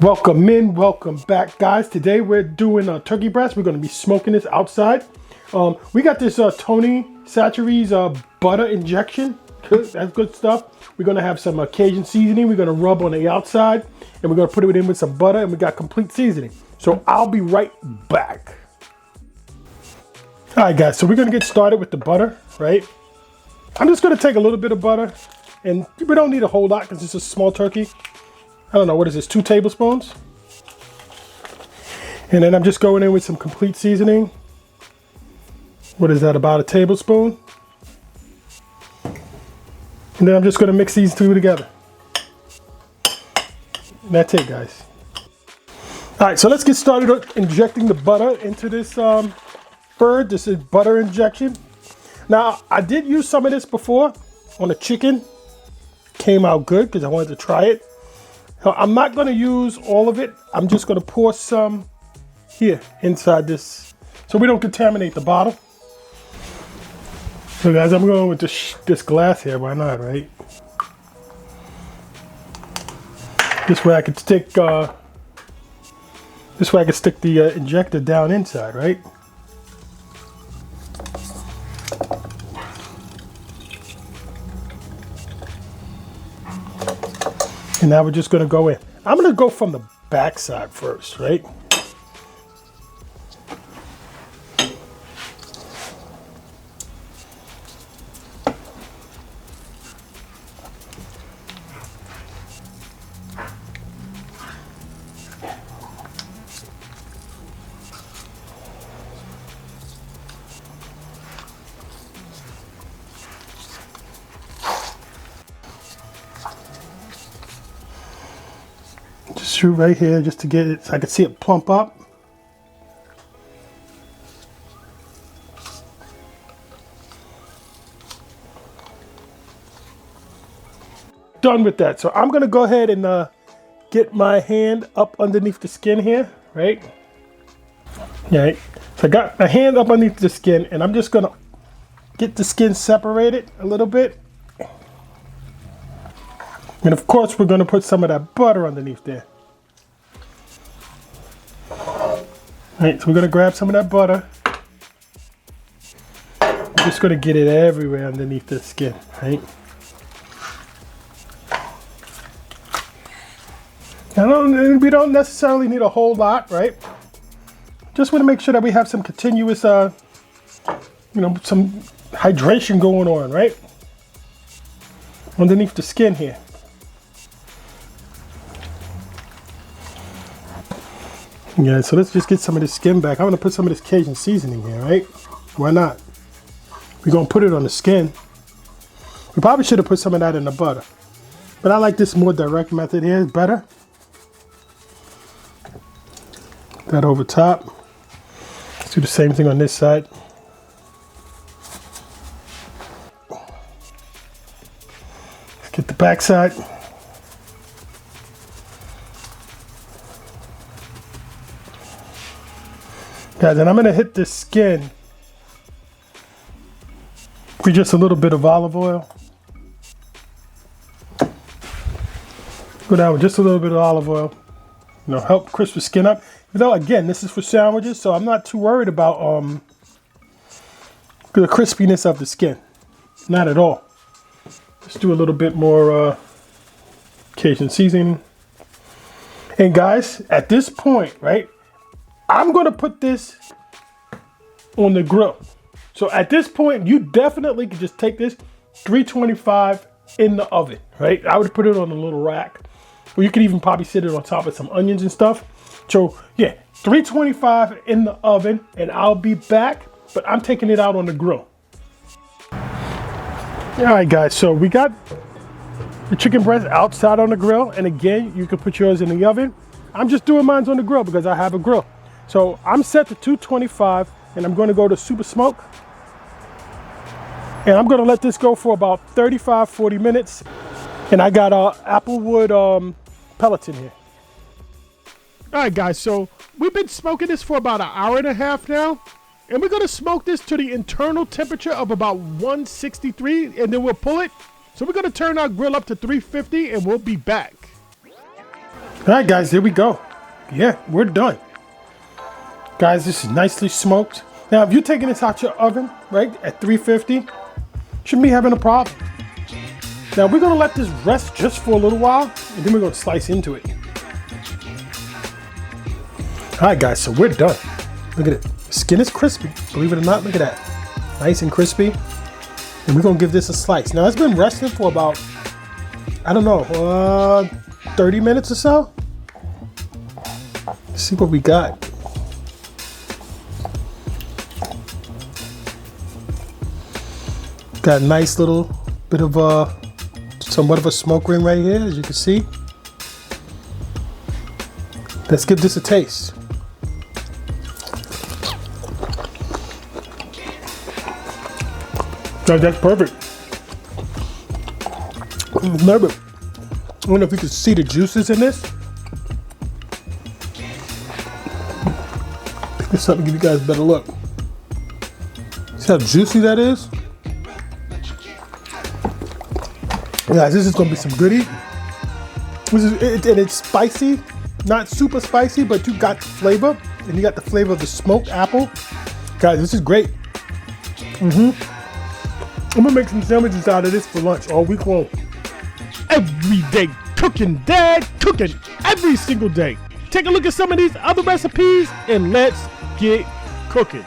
Welcome in, welcome back, guys. Today we're doing a turkey breast. We're going to be smoking this outside. We got this Tony Chachere's butter injection. That's good stuff. We're going to have some Cajun seasoning. We're going to rub on the outside, and we're going to put it in with some butter, and we got complete seasoning. So I'll be right back. All right, guys. So we're going to get started with the butter, right? I'm just going to take a little bit of butter, and we don't need a whole lot because it's a small turkey. I don't know, what is this, 2 tablespoons? And then I'm just going in with some complete seasoning. What is that, about a tablespoon? And then I'm just gonna mix these two together. And that's it, guys. All right, so let's get started injecting the butter into this bird. This is butter injection. Now, I did use some of this before on a chicken. Came out good because I wanted to try it. Now, I'm not going to use all of it. I'm just going to pour some here inside this so we don't contaminate the bottle. So guys, I'm going with this glass here. Why not, right? This way I can stick the injector down inside, right? And now we're just going to go in. I'm going to go from the back side first, right? Just shoot right here just to get it so I can see it plump up. Done with that. So I'm going to go ahead and get my hand up underneath the skin here, right? Right. So I got my hand up underneath the skin, and I'm just going to get the skin separated a little bit. And of course, we're going to put some of that butter underneath there. All right, so we're going to grab some of that butter. I'm just going to get it everywhere underneath the skin, right? We don't necessarily need a whole lot, right? Just want to make sure that we have some continuous, some hydration going on, right? Underneath the skin here. Yeah, so let's just get some of this skin back. I'm going to put some of this Cajun seasoning here, right? Why not? We're going to put it on the skin. We probably should have put some of that in the butter. But I like this more direct method here. It's better. That over top. Let's do the same thing on this side. Let's get the back side. Guys, and I'm going to hit this skin with just a little bit of olive oil. Go down with just a little bit of olive oil. Help crisp the skin up. Though, again, this is for sandwiches, so I'm not too worried about the crispiness of the skin. Not at all. Let's do a little bit more Cajun seasoning. And guys, at this point, right, I'm going to put this on the grill. So at this point, you definitely could just take this 325 in the oven, right? I would put it on a little rack. Or you could even probably sit it on top of some onions and stuff. So yeah, 325 in the oven, and I'll be back, but I'm taking it out on the grill. All right, guys, so we got the chicken breast outside on the grill. And again, you can put yours in the oven. I'm just doing mine on the grill because I have a grill. So I'm set to 225, and I'm going to go to super smoke. And I'm going to let this go for about 35-40 minutes. And I got applewood pellets in here. All right, guys, so we've been smoking this for about 1.5 hours now. And we're going to smoke this to the internal temperature of about 163, and then we'll pull it. So we're going to turn our grill up to 350, and we'll be back. All right, guys, here we go. Yeah, we're done. Guys, this is nicely smoked. Now, if you're taking this out your oven, right, at 350, shouldn't be having a problem. Now, we're gonna let this rest just for a little while, and then we're gonna slice into it. All right, guys, so we're done. Look at it. The skin is crispy, believe it or not, look at that. Nice and crispy. And we're gonna give this a slice. Now, it's been resting for about, I don't know, 30 minutes or so. Let's see what we got. Got a nice little bit of somewhat of a smoke ring right here, as you can see. Let's give this a taste. That's perfect. Remember, I don't know if you can see the juices in this. Pick this up and give you guys a better look. See how juicy that is? Guys, this is gonna be some goodie. And it's spicy, not super spicy, but you got the flavor, and you got the flavor of the smoked apple. Guys, this is great. I'm gonna make some sandwiches out of this for lunch all week long. Every day cooking, Dad, cooking every single day. Take a look at some of these other recipes and let's get cooking.